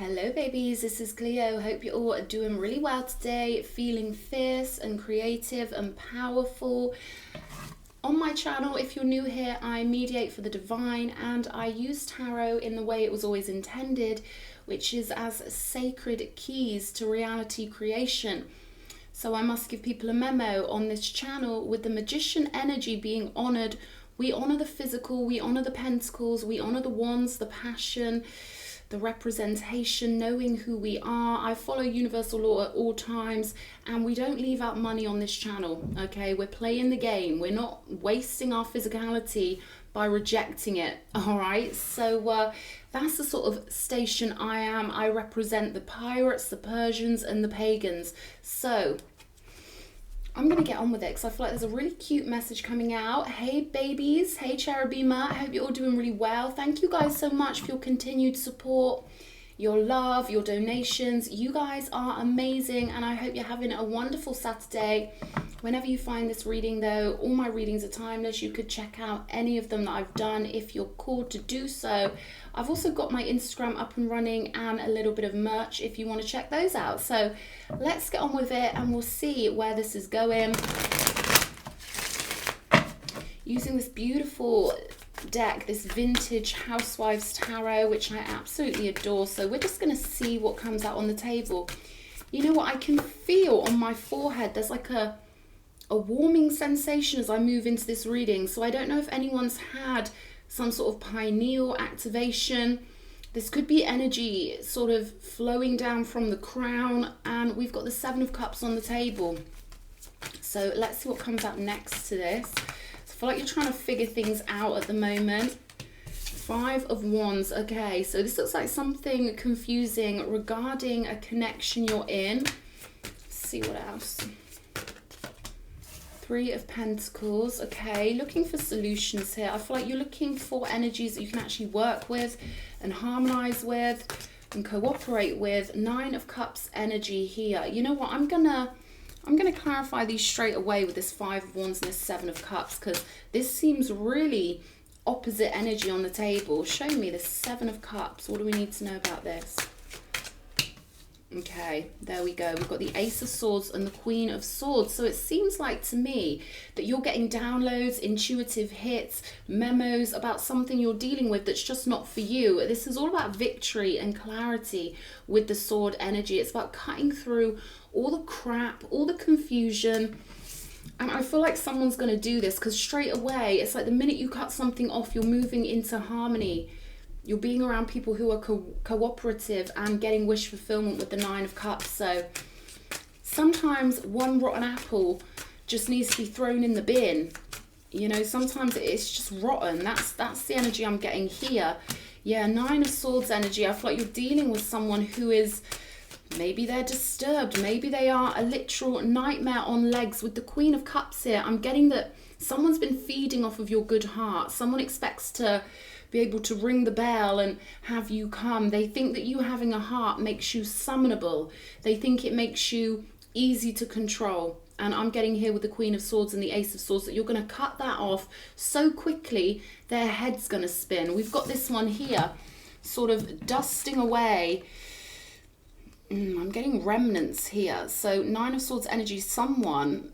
Hello babies, this is Cleo. Hope you all are doing really well today, feeling fierce and creative and powerful. On my channel, if you're new here, I mediate for the divine and I use tarot in the way it was always intended, which is as sacred keys to reality creation. So I must give people a memo on this channel. With the magician energy being honored, we honor the physical, we honor the pentacles, we honor the wands, the passion, the representation, knowing who we are. I follow universal law at all times, and we don't leave out money on this channel, okay? We're playing the game. We're not wasting our physicality by rejecting it, all right? So that's the sort of station I am. I represent the pirates, the Persians, and the pagans. So I'm going to get on with it because I feel like there's a really cute message coming out. Hey babies, hey Cherubima, I hope you're all doing really well. Thank you guys so much for your continued support, your love, your donations. You guys are amazing and I hope you're having a wonderful Saturday. Whenever you find this reading though, all my readings are timeless. You could check out any of them that I've done if you're called to do so. I've also got my Instagram up and running and a little bit of merch if you want to check those out. So let's get on with it and we'll see where this is going. Using this beautiful deck, this vintage Housewives Tarot, which I absolutely adore. So we're just going to see what comes out on the table. You know what, I can feel on my forehead, there's like a warming sensation as I move into this reading. So I don't know if anyone's had some sort of pineal activation. This could be energy sort of flowing down from the crown, and we've got the Seven of Cups on the table. So let's see what comes out next to this. So I feel like you're trying to figure things out at the moment. Five of Wands. Okay, so this looks like something confusing regarding a connection you're in. Let's see what else. Three of Pentacles. Okay, looking for solutions here. I feel like you're looking for energies that you can actually work with and harmonize with and cooperate with. Nine of Cups energy here. You know what, I'm gonna clarify these straight away with this Five of Wands and this Seven of Cups, because this seems really opposite energy on the table. Show me the Seven of Cups. What do we need to know about this? Okay, there we go. We've got the Ace of Swords and the Queen of Swords. So it seems like to me that you're getting downloads, intuitive hits, memos about something you're dealing with that's just not for you. This is all about victory and clarity with the sword energy. It's about cutting through all the crap, all the confusion. And I feel like someone's going to do this because straight away, it's like the minute you cut something off, you're moving into harmony. You're being around people who are cooperative and getting wish fulfillment with the Nine of Cups. So sometimes one rotten apple just needs to be thrown in the bin. You know, sometimes it's just rotten. That's the energy I'm getting here. Yeah, Nine of Swords energy. I feel like you're dealing with someone who is, maybe they're disturbed. Maybe they are a literal nightmare on legs. With the Queen of Cups here, I'm getting that someone's been feeding off of your good heart. Someone expects to be able to ring the bell and have you come. They think that you having a heart makes you summonable. They think it makes you easy to control. And I'm getting here with the Queen of Swords and the Ace of Swords that you're going to cut that off so quickly their head's going to spin. We've got this one here sort of dusting away. I'm getting remnants here. So Nine of Swords energy, someone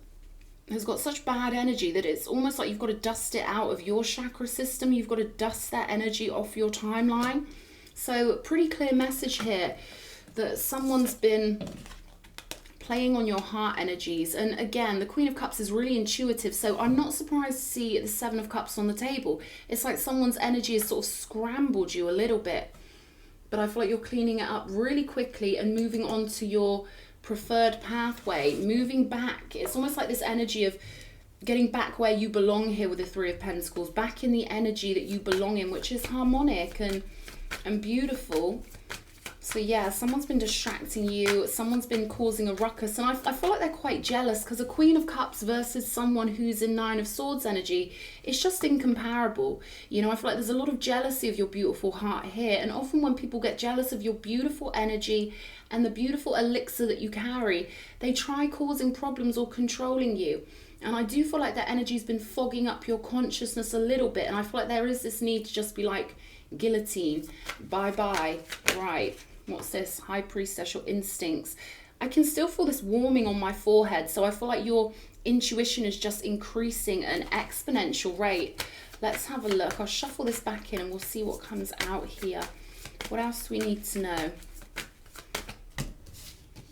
has got such bad energy that it's almost like you've got to dust it out of your chakra system. You've got to dust that energy off your timeline. So pretty clear message here that someone's been playing on your heart energies. And again, the Queen of Cups is really intuitive. So I'm not surprised to see the Seven of Cups on the table. It's like someone's energy has sort of scrambled you a little bit. But I feel like you're cleaning it up really quickly and moving on to your preferred pathway, moving back. It's almost like this energy of getting back where you belong here with the Three of Pentacles, back in the energy that you belong in, which is harmonic and beautiful. So yeah, someone's been distracting you, someone's been causing a ruckus, and I feel like they're quite jealous because a Queen of Cups versus someone who's in Nine of Swords energy, it's just incomparable. You know, I feel like there's a lot of jealousy of your beautiful heart here, and often when people get jealous of your beautiful energy and the beautiful elixir that you carry, they try causing problems or controlling you. And I do feel like that energy's been fogging up your consciousness a little bit, and I feel like there is this need to just be like, guillotine, bye-bye, right. What's this? High Priestess, your instincts. I can still feel this warming on my forehead. So I feel like your intuition is just increasing at an exponential rate. Let's have a look. I'll shuffle this back in and we'll see what comes out here. What else do we need to know?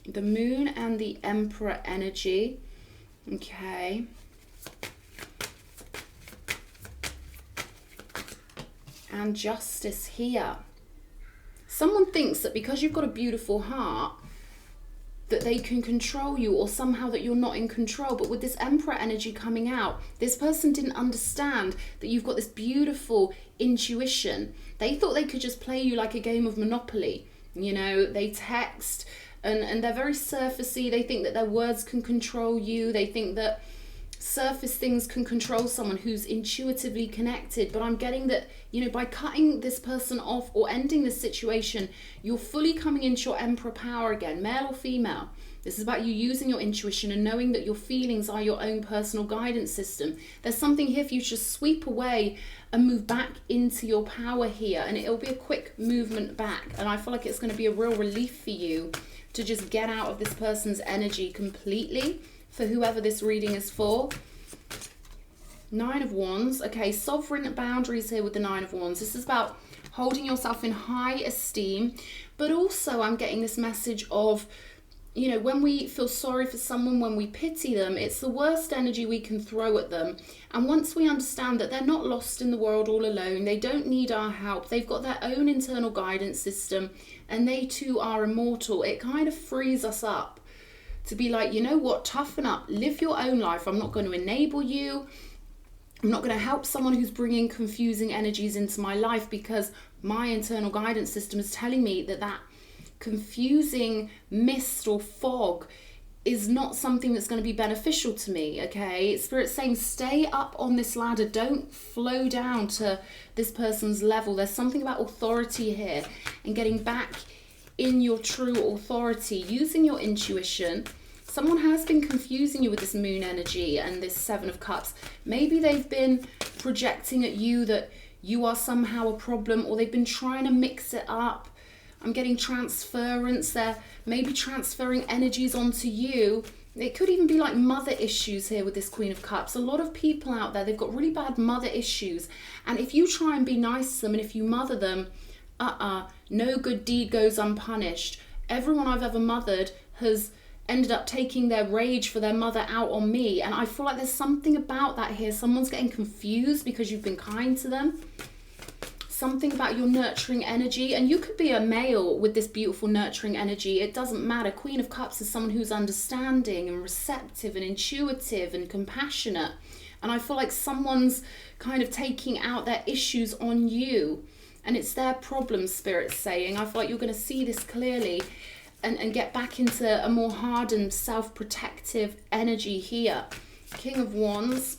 The Moon and the Emperor energy. Okay. And Justice here. Someone thinks that because you've got a beautiful heart, that they can control you, or somehow that you're not in control. But with this Emperor energy coming out, this person didn't understand that you've got this beautiful intuition. They thought they could just play you like a game of Monopoly. You know, they text and they're very surfacey. They think that their words can control you. They think that surface things can control someone who's intuitively connected. But I'm getting that, you know, by cutting this person off or ending this situation, you're fully coming into your Emperor power again, male or female. This is about you using your intuition and knowing that your feelings are your own personal guidance system. There's something here for you to just sweep away and move back into your power here, and it'll be a quick movement back. And I feel like it's going to be a real relief for you to just get out of this person's energy completely, for whoever this reading is for. Nine of Wands. Okay, sovereign boundaries here with the Nine of Wands. This is about holding yourself in high esteem, but also I'm getting this message of, you know, when we feel sorry for someone, when we pity them, it's the worst energy we can throw at them. And once we understand that they're not lost in the world all alone, they don't need our help, they've got their own internal guidance system, and they too are immortal, it kind of frees us up to be like, you know what, toughen up, live your own life. I'm not going to enable you. I'm not going to help someone who's bringing confusing energies into my life, because my internal guidance system is telling me that that confusing mist or fog is not something that's going to be beneficial to me. Okay, Spirit's saying stay up on this ladder, don't flow down to this person's level. There's something about authority here and getting back in your true authority, using your intuition. Someone has been confusing you with this Moon energy and this Seven of Cups. Maybe they've been projecting at you that you are somehow a problem, or they've been trying to mix it up. I'm getting transference. They're maybe transferring energies onto you. It could even be like mother issues here with this Queen of Cups. A lot of people out there, they've got really bad mother issues. And if you try and be nice to them, and if you mother them, no good deed goes unpunished. Everyone I've ever mothered has ended up taking their rage for their mother out on me. And I feel like there's something about that here. Someone's getting confused because you've been kind to them. Something about your nurturing energy. And you could be a male with this beautiful nurturing energy. It doesn't matter. Queen of Cups is someone who's understanding and receptive and intuitive and compassionate. And I feel like someone's kind of taking out their issues on you. And it's their problem, Spirit's saying. I feel like you're going to see this clearly and get back into a more hardened, self-protective energy here. King of Wands.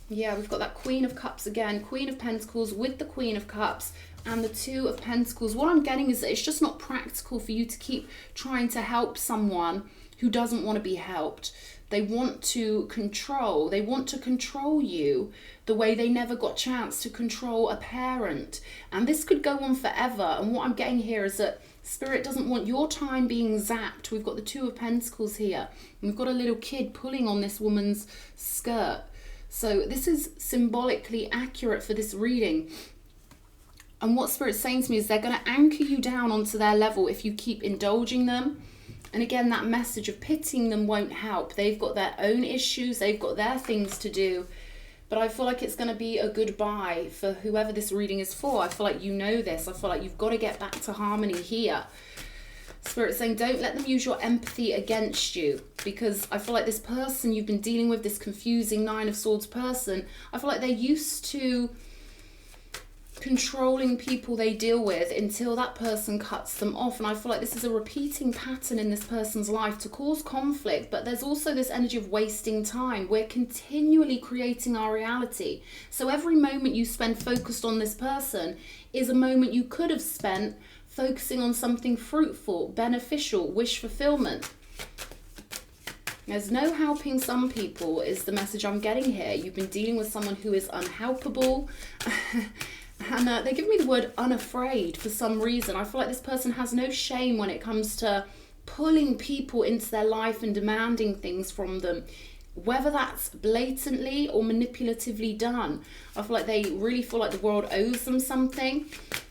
Yeah, we've got that Queen of Cups again. Queen of Pentacles with the Queen of Cups and the Two of Pentacles. What I'm getting is that it's just not practical for you to keep trying to help someone who doesn't want to be helped. They want to control. They want to control you the way they never got a chance to control a parent. And this could go on forever. And what I'm getting here is that Spirit doesn't want your time being zapped. We've got the Two of Pentacles here. And we've got a little kid pulling on this woman's skirt. So this is symbolically accurate for this reading. And what Spirit's saying to me is they're going to anchor you down onto their level if you keep indulging them. And again, that message of pitying them won't help. They've got their own issues. They've got their things to do. But I feel like it's going to be a goodbye for whoever this reading is for. I feel like you know this. I feel like you've got to get back to harmony here. Spirit's saying don't let them use your empathy against you. Because I feel like this person you've been dealing with, this confusing Nine of Swords person, I feel like they're used to controlling people they deal with until that person cuts them off. And I feel like this is a repeating pattern in this person's life to cause conflict. But there's also this energy of wasting time. We're continually creating our reality. So every moment you spend focused on this person is a moment you could have spent focusing on something fruitful, beneficial, wish fulfillment. There's no helping some people is the message I'm getting here. You've been dealing with someone who is unhelpable. And they give me the word unafraid for some reason. I feel like this person has no shame when it comes to pulling people into their life and demanding things from them, whether that's blatantly or manipulatively done. I feel like they really feel like the world owes them something.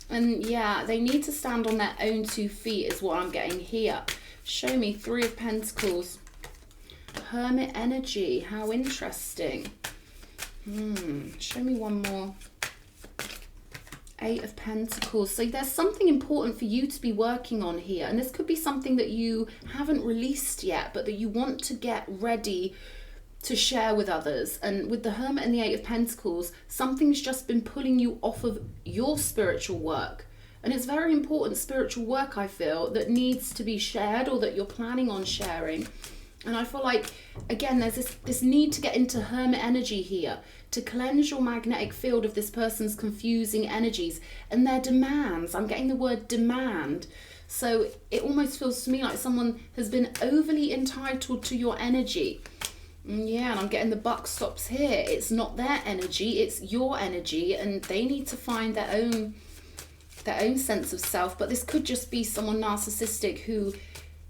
And yeah, they need to stand on their own 2 feet is what I'm getting here. Show me 3 of Pentacles. Hermit energy. How interesting. Show me one more. 8 of Pentacles. So there's something important for you to be working on here. And this could be something that you haven't released yet, but that you want to get ready to share with others. And with the Hermit and the 8 of Pentacles, something's just been pulling you off of your spiritual work. And it's very important spiritual work, I feel, that needs to be shared or that you're planning on sharing. And I feel like, again, there's this need to get into Hermit energy here, to cleanse your magnetic field of this person's confusing energies and their demands. I'm getting the word demand. So it almost feels to me like someone has been overly entitled to your energy. Yeah, and I'm getting the buck stops here. It's not their energy, it's your energy, and they need to find their own sense of self. But this could just be someone narcissistic who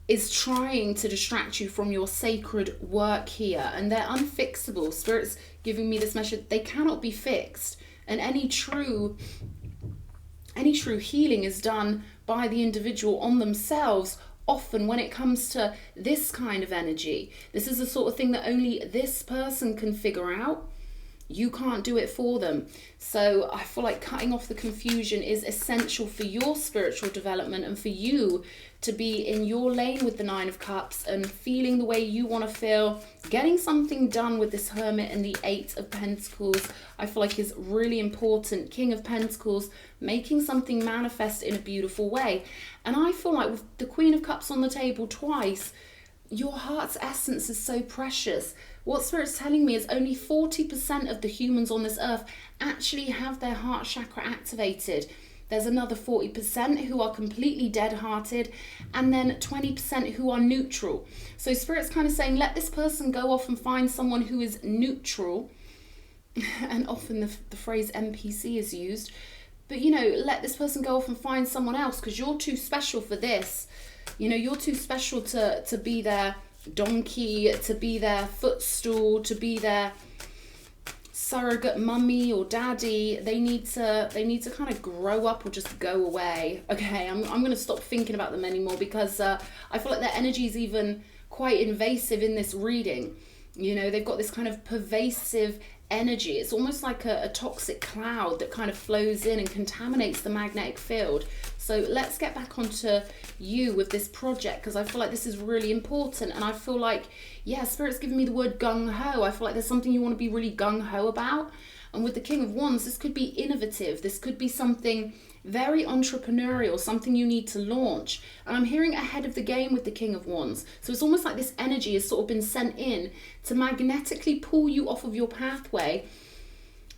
is trying to distract you from your sacred work here, and they're unfixable. Spirit's giving me this message: they cannot be fixed, and any true healing is done by the individual on themselves. Often when it comes to this kind of energy, this is the sort of thing that only this person can figure out. You can't do it for them. So I feel like cutting off the confusion is essential for your spiritual development and for you to be in your lane with the 9 of Cups and feeling the way you want to feel. Getting something done with this Hermit and the 8 of Pentacles, I feel like is really important. King of Pentacles, making something manifest in a beautiful way. And I feel like with the Queen of Cups on the table twice, your heart's essence is so precious. What Spirit's telling me is only 40% of the humans on this earth actually have their heart chakra activated. There's another 40% who are completely dead-hearted, and then 20% who are neutral. So Spirit's kind of saying, let this person go off and find someone who is neutral. And often the phrase NPC is used. But, you know, let this person go off and find someone else, because you're too special for this. You know, you're too special to be their donkey, to be their footstool, to be their surrogate mummy or daddy. They need to kind of grow up or just go away. Okay, I'm going to stop thinking about them anymore, because I feel like their energy is even quite invasive in this reading. You know, they've got this kind of pervasive energy. It's almost like a toxic cloud that kind of flows in and contaminates the magnetic field. So let's get back onto you with this project, because I feel like this is really important. And I feel like, yeah, Spirit's giving me the word gung-ho. I feel like there's something you want to be really gung-ho about. And with the King of Wands, this could be innovative. This could be something very entrepreneurial, something you need to launch. And I'm hearing ahead of the game with the King of Wands. So it's almost like this energy has sort of been sent in to magnetically pull you off of your pathway,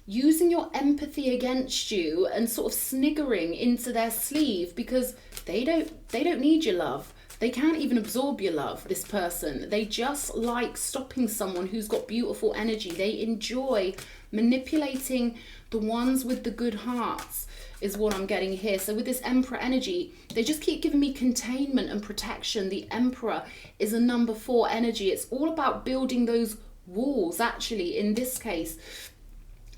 using your empathy against you and sort of sniggering into their sleeve, because they don't need your love. They can't even absorb your love, this person. They just like stopping someone who's got beautiful energy. They enjoy manipulating the ones with the good hearts, is what I'm getting here. So with this Emperor energy, they just keep giving me containment and protection. The Emperor is a number 4 energy. It's all about building those walls, actually, in this case.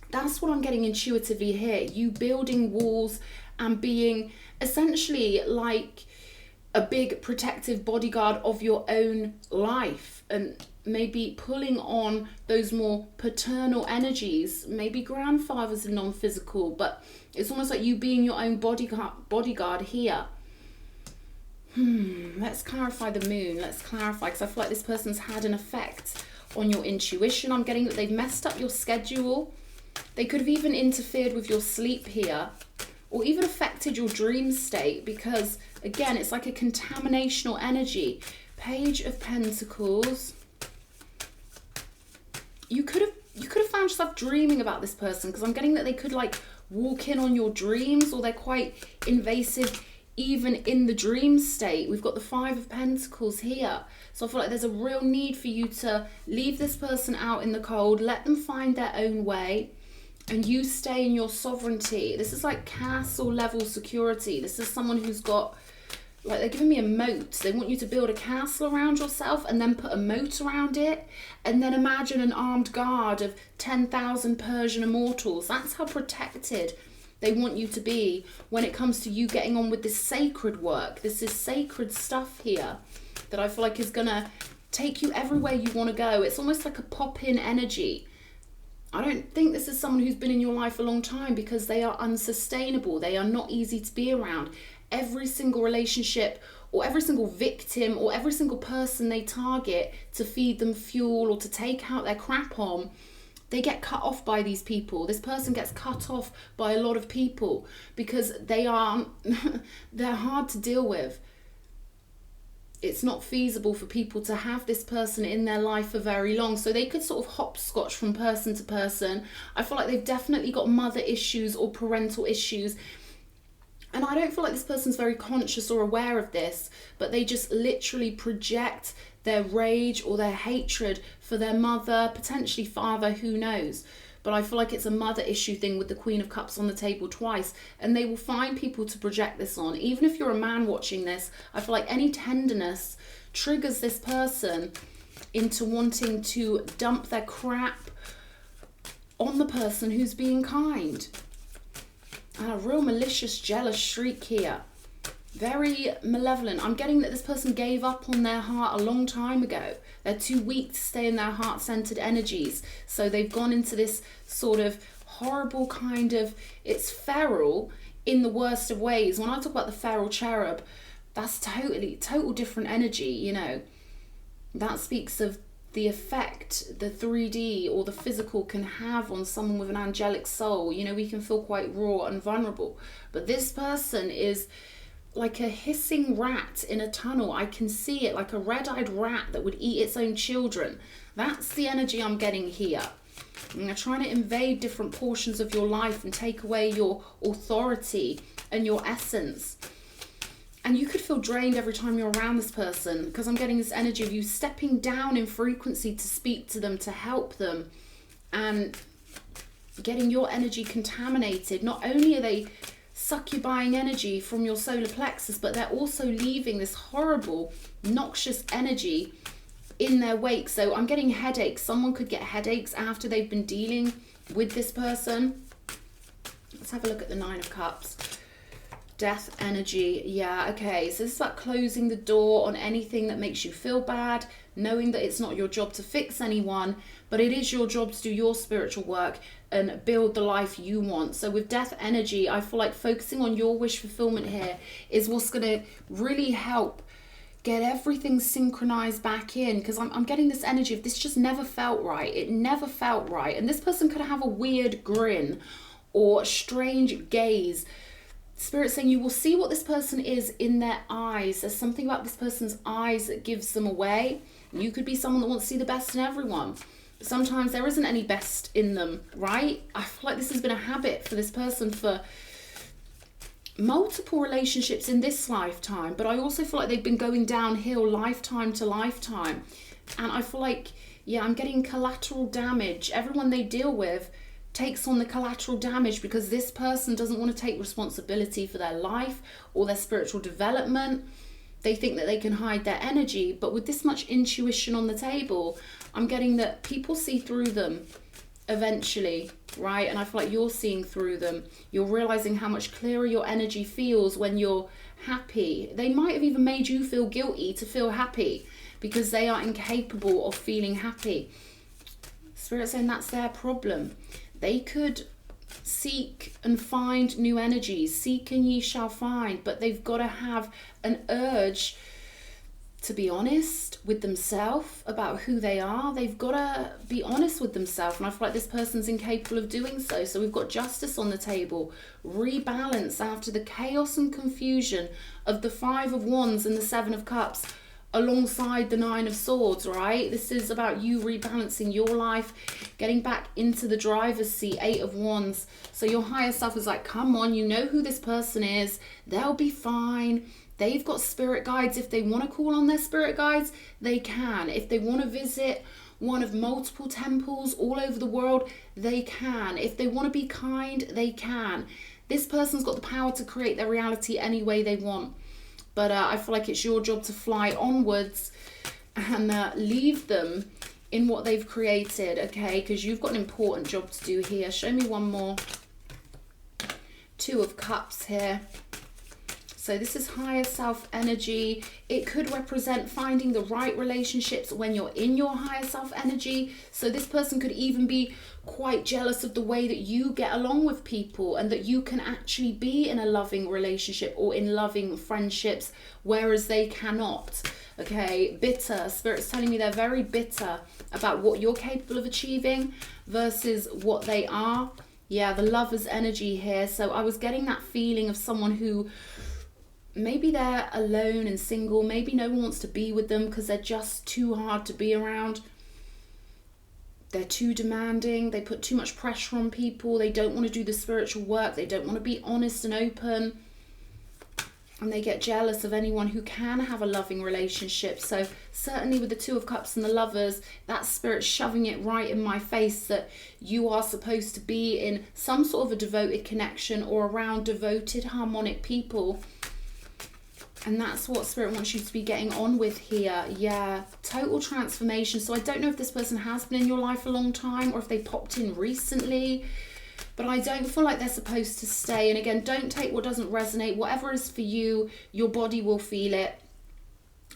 That's what I'm getting intuitively here. You building walls and being essentially like a big protective bodyguard of your own life, and maybe pulling on those more paternal energies, maybe grandfathers and non-physical, but it's almost like you being your own bodyguard here. Let's clarify the moon. Let's clarify, because I feel like this person's had an effect on your intuition. I'm getting that they've messed up your schedule. They could have even interfered with your sleep here, or even affected your dream state, because again, it's like a contaminational energy. Page of Pentacles. You could have found yourself dreaming about this person, because I'm getting that they could like walk in on your dreams, or they're quite invasive even in the dream state. We've got the 5 of Pentacles here. So I feel like there's a real need for you to leave this person out in the cold, let them find their own way. and you stay in your sovereignty. This is like castle level security. This is someone who's got, like, they're giving me a moat. They want you to build a castle around yourself and then put a moat around it. And then imagine an armed guard of 10,000 Persian immortals. That's how protected they want you to be when it comes to you getting on with this sacred work. This is sacred stuff here that I feel like is going to take you everywhere you want to go. It's almost like a pop-in energy. I don't think this is someone who's been in your life a long time, because they are unsustainable. They are not easy to be around. Every single relationship or every single victim or every single person they target to feed them fuel or to take out their crap on, they get cut off by these people. This person gets cut off by a lot of people because they're hard to deal with. It's not feasible for people to have this person in their life for very long. So they could sort of hopscotch from person to person. I feel like they've definitely got mother issues or parental issues. And I don't feel like this person's very conscious or aware of this, but they just literally project their rage or their hatred for their mother, potentially father, who knows. But I feel like it's a mother issue thing with the Queen of Cups on the table twice. And they will find people to project this on. Even if you're a man watching this, I feel like any tenderness triggers this person into wanting to dump their crap on the person who's being kind. And a real malicious, jealous streak here. Very malevolent. I'm getting that this person gave up on their heart a long time ago. They're too weak to stay in their heart-centered energies. So they've gone into this sort of horrible kind of, it's feral in the worst of ways. When I talk about the feral cherub, that's total different energy, you know. That speaks of the effect the 3D or the physical can have on someone with an angelic soul. You know, we can feel quite raw and vulnerable. But this person is like a hissing rat in a tunnel. I can see it, like a red-eyed rat that would eat its own children. That's the energy I'm getting here. And they're trying to invade different portions of your life and take away your authority and your essence. And you could feel drained every time you're around this person, because I'm getting this energy of you stepping down in frequency to speak to them, to help them, and getting your energy contaminated. Not only are they succubine energy from your solar plexus, but they're also leaving this horrible, noxious energy in their wake. So I'm getting headaches. Someone could get headaches after they've been dealing with this person. Let's have a look at the Nine of Cups. Death energy. Yeah, okay. So this is about closing the door on anything that makes you feel bad, knowing that it's not your job to fix anyone, but it is your job to do your spiritual work and build the life you want. So with death energy, I feel like focusing on your wish fulfillment here is what's going to really help get everything synchronized back in, because I'm getting this energy of this just never felt right. It never felt right. And this person could have a weird grin or a strange gaze. Spirit saying you will see what this person is in their eyes. There's something about this person's eyes that gives them away. You could be someone that wants to see the best in everyone. Sometimes there isn't any best in them, right? I feel like this has been a habit for this person for multiple relationships in this lifetime, but I also feel like they've been going downhill lifetime to lifetime. And I feel like, yeah, I'm getting collateral damage. Everyone they deal with takes on the collateral damage because this person doesn't want to take responsibility for their life or their spiritual development. They think that they can hide their energy, but with this much intuition on the table, I'm getting that people see through them eventually, right? And I feel like you're seeing through them. You're realizing how much clearer your energy feels when you're happy. They might have even made you feel guilty to feel happy because they are incapable of feeling happy. Spirit saying that's their problem. They could seek and find new energies. Seek and ye shall find. But they've got to have an urge to be honest with themselves about who they are. They've got to be honest with themselves. And I feel like this person's incapable of doing so. So we've got justice on the table. Rebalance after the chaos and confusion of the Five of Wands and the Seven of Cups, alongside the Nine of Swords, right? This is about you rebalancing your life, getting back into the driver's seat. Eight of Wands. So your higher self is like, come on, you know who this person is. They'll be fine. They've got spirit guides. If they want to call on their spirit guides, they can. If they want to visit one of multiple temples all over the world, they can. If they want to be kind, they can. This person's got the power to create their reality any way they want. But I feel like it's your job to fly onwards and leave them in what they've created, okay? Because you've got an important job to do here. Show me one more. Two of Cups here. So this is higher self energy. It could represent finding the right relationships when you're in your higher self energy. So this person could even be quite jealous of the way that you get along with people, and that you can actually be in a loving relationship or in loving friendships, whereas they cannot. Okay, bitter. Spirit's telling me they're very bitter about what you're capable of achieving versus what they are. Yeah, the Lover's energy here. So I was getting that feeling of someone who maybe they're alone and single. Maybe no one wants to be with them because they're just too hard to be around. They're too demanding. They put too much pressure on people. They don't want to do the spiritual work. They don't want to be honest and open. And they get jealous of anyone who can have a loving relationship. So certainly with the Two of Cups and the Lovers, that Spirit shoving it right in my face that you are supposed to be in some sort of a devoted connection or around devoted, harmonic people. And that's what Spirit wants you to be getting on with here. Yeah, total transformation. So I don't know if this person has been in your life a long time or if they popped in recently. But I don't feel like they're supposed to stay. And again, don't take what doesn't resonate. Whatever is for you, your body will feel it.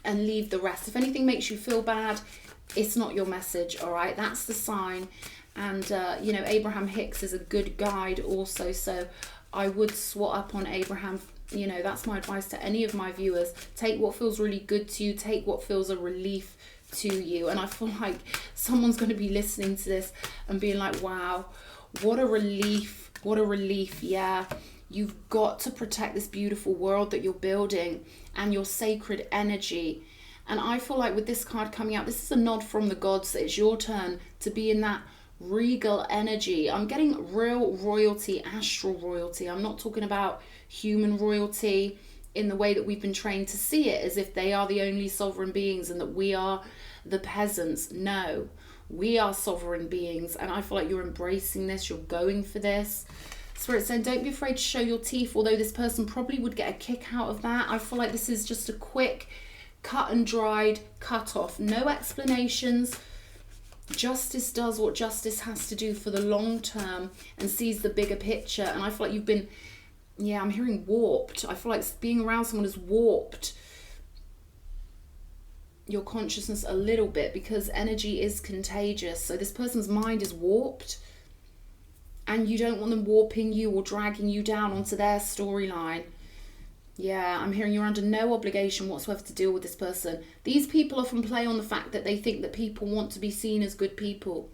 And leave the rest. If anything makes you feel bad, it's not your message, all right? That's the sign. And, you know, Abraham Hicks is a good guide also. So I would swat up on Abraham. You know, that's my advice to any of my viewers. Take what feels really good to you. Take what feels a relief to you. And I feel like someone's going to be listening to this and being like, wow, what a relief. What a relief. Yeah. You've got to protect this beautiful world that you're building and your sacred energy. And I feel like with this card coming out, this is a nod from the gods that it's your turn to be in that regal energy. I'm getting real royalty, astral royalty. I'm not talking about human royalty in the way that we've been trained to see it, as if they are the only sovereign beings and that we are the peasants. No, we are sovereign beings, and I feel like you're embracing this, you're going for this. Spirit saying don't be afraid to show your teeth, although this person probably would get a kick out of that. I feel like this is just a quick cut and dried cut off, no explanations. Justice does what justice has to do for the long term and sees the bigger picture. And I feel like you've been, yeah, I'm hearing warped. I feel like being around someone has warped your consciousness a little bit, because energy is contagious. So this person's mind is warped and you don't want them warping you or dragging you down onto their storyline. Yeah, I'm hearing you're under no obligation whatsoever to deal with this person. These people often play on the fact that they think that people want to be seen as good people.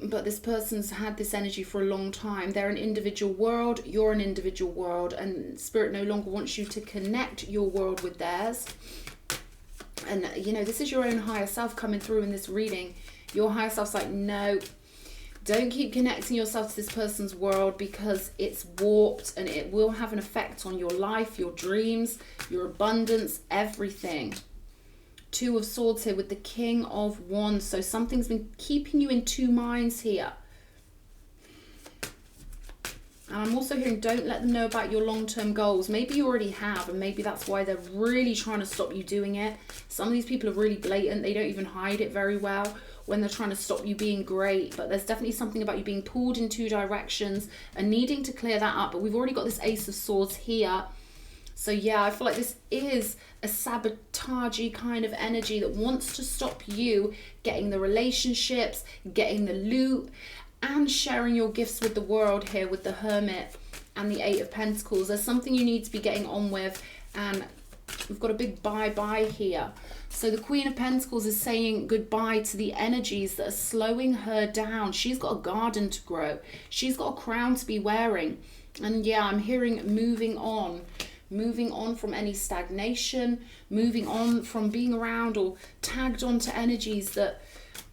But this person's had this energy for a long time. They're an individual world, you're an individual world, and Spirit no longer wants you to connect your world with theirs. And, you know, this is your own higher self coming through in this reading. Your higher self's like, no, don't keep connecting yourself to this person's world, because it's warped and it will have an effect on your life, your dreams, your abundance, everything. Two of Swords here with the King of Wands. So something's been keeping you in two minds here. And I'm also hearing don't let them know about your long-term goals. Maybe you already have, and maybe that's why they're really trying to stop you doing it. Some of these people are really blatant. They don't even hide it very well when they're trying to stop you being great. But there's definitely something about you being pulled in two directions and needing to clear that up. But we've already got this Ace of Swords here. So yeah, I feel like this is a sabotagey kind of energy that wants to stop you getting the relationships, getting the loot, and sharing your gifts with the world here with the Hermit and the Eight of Pentacles. There's something you need to be getting on with, and we've got a big bye-bye here. So the Queen of Pentacles is saying goodbye to the energies that are slowing her down. She's got a garden to grow. She's got a crown to be wearing. And yeah, I'm hearing moving on from any stagnation, moving on from being around or tagged onto energies that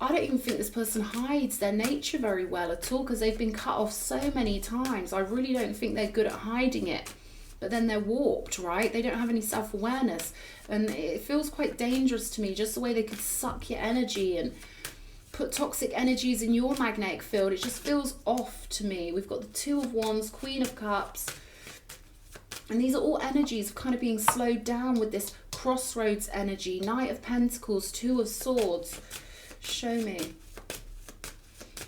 I don't even think this person hides their nature very well at all, because they've been cut off so many times. I really don't think they're good at hiding it. but then they're warped, right? They don't have any self-awareness, and it feels quite dangerous to me, just the way they could suck your energy and put toxic energies in your magnetic field. It just feels off to me. We've got the Two of Wands, Queen of Cups, and these are all energies of kind of being slowed down with this crossroads energy. Knight of Pentacles, Two of Swords. Show me.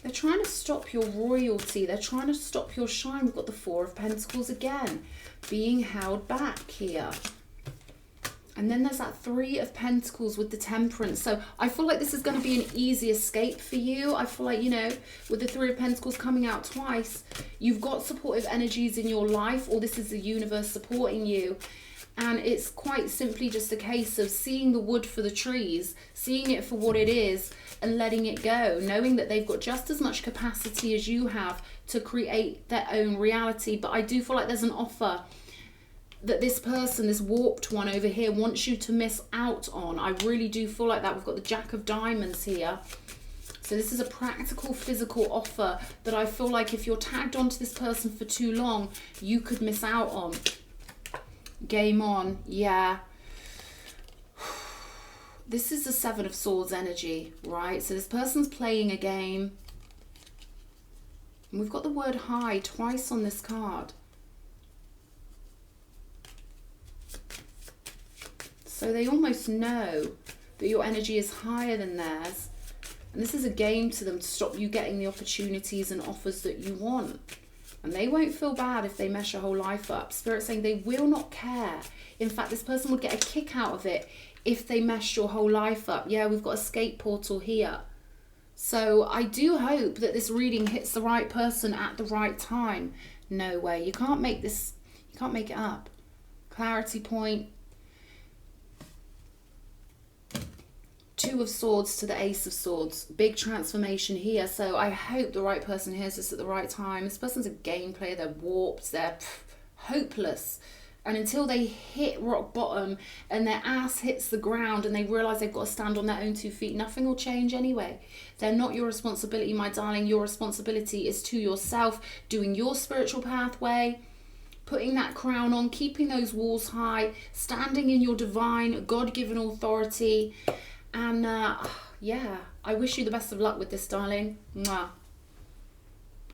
They're trying to stop your royalty. They're trying to stop your shine. We've got the Four of Pentacles again, being held back here. And then there's that Three of Pentacles with the Temperance. So I feel like this is going to be an easy escape for you. I feel like, you know, with the Three of Pentacles coming out twice, you've got supportive energies in your life, or this is the universe supporting you. And it's quite simply just a case of seeing the wood for the trees, seeing it for what it is, and letting it go, knowing that they've got just as much capacity as you have to create their own reality. But I do feel like there's an offer that this person, this warped one over here, wants you to miss out on. I really do feel like that. We've got the Jack of Diamonds here. So this is a practical, physical offer that I feel like if you're tagged onto this person for too long, you could miss out on. Game on. Yeah. This is the Seven of Swords energy, right? So this person's playing a game. And we've got the word high twice on this card. So they almost know that your energy is higher than theirs. And this is a game to them to stop you getting the opportunities and offers that you want. And they won't feel bad if they mess your whole life up. Spirit's saying they will not care. In fact, this person would get a kick out of it if they mess your whole life up. Yeah, we've got escape portal here. So I do hope that this reading hits the right person at the right time. No way. You can't make this, you can't make it up. Clarity point. Two of Swords to the Ace of Swords. Big transformation here. So I hope the right person hears this at the right time. This person's a game player. They're warped. They're hopeless. And until they hit rock bottom and their ass hits the ground and they realise they've got to stand on their own 2 feet, nothing will change anyway. They're not your responsibility, my darling. Your responsibility is to yourself, doing your spiritual pathway, putting that crown on, keeping those walls high, standing in your divine, God-given authority. And yeah, I wish you the best of luck with this, darling. Mwah.